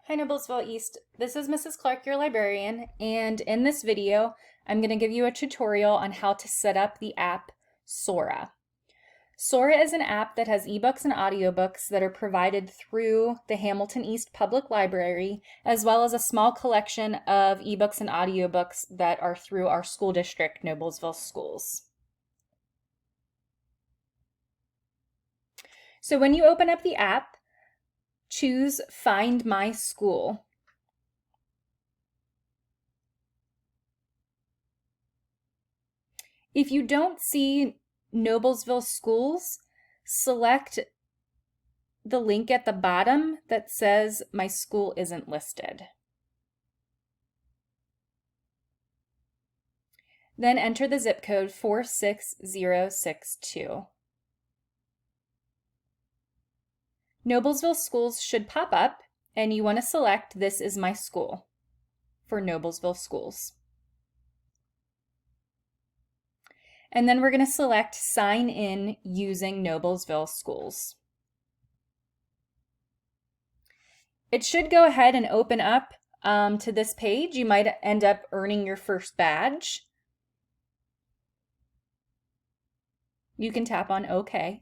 Hi Noblesville East, this is Mrs. Clark, your librarian, and in this video, I'm going to give you a tutorial on how to set up the app Sora. Sora is an app that has ebooks and audiobooks that are provided through the Hamilton East Public Library, as well as a small collection of ebooks and audiobooks that are through our school district, Noblesville Schools. So when you open up the app, choose Find My School. If you don't see Noblesville Schools, select the link at the bottom that says My School Isn't Listed. Then enter the zip code 46062. Noblesville Schools should pop up, and you want to select This is My School for Noblesville Schools. And then we're going to select Sign In using Noblesville Schools. It should go ahead and open up to this page. You might end up earning your first badge. You can tap on OK.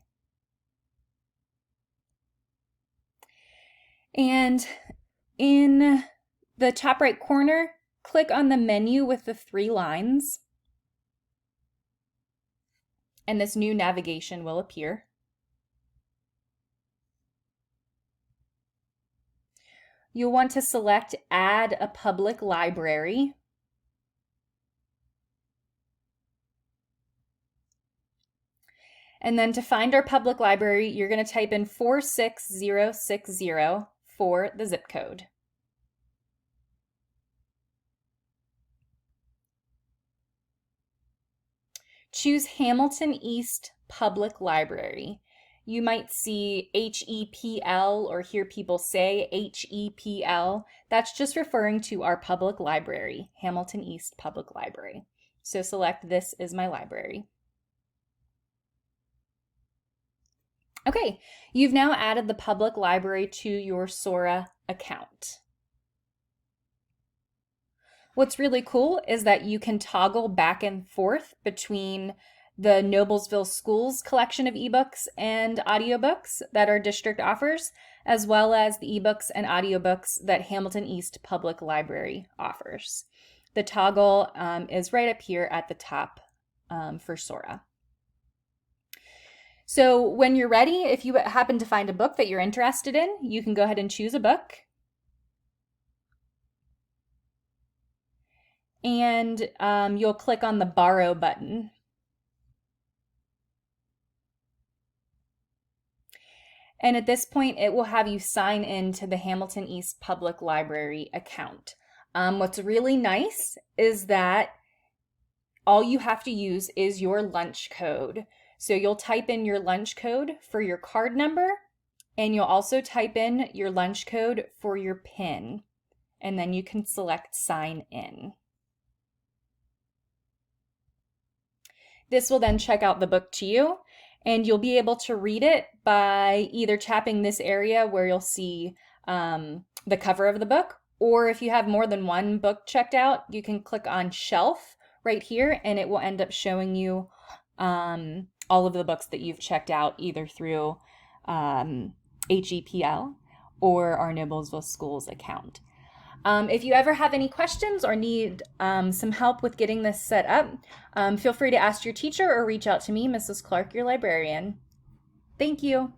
And in the top right corner, click on the menu with the 3 lines. And this new navigation will appear. You'll want to select Add a Public Library. And then to find our public library, you're going to type in 46060 for the zip code. Choose Hamilton East Public Library. You might see HEPL or hear people say HEPL. That's just referring to our public library, Hamilton East Public Library. So select This is My library. Okay, you've now added the public library to your Sora account. What's really cool is that you can toggle back and forth between the Noblesville Schools collection of ebooks and audiobooks that our district offers, as well as the ebooks and audiobooks that Hamilton East Public Library offers. The toggle is right up here at the top for Sora. So when you're ready, if you happen to find a book that you're interested in, you can go ahead and choose a book. And you'll click on the Borrow button. And at this point, it will have you sign in to the Hamilton East Public Library account. What's really nice is that all you have to use is your lunch code. So you'll type in your lunch code for your card number, and you'll also type in your lunch code for your PIN, and then you can select Sign In. This will then check out the book to you, and you'll be able to read it by either tapping this area where you'll see the cover of the book, or if you have more than one book checked out, you can click on Shelf right here, and it will end up showing you all of the books that you've checked out either through HEPL or our Noblesville Schools account. If you ever have any questions or need some help with getting this set up, feel free to ask your teacher or reach out to me, Mrs. Clark, your librarian. Thank you.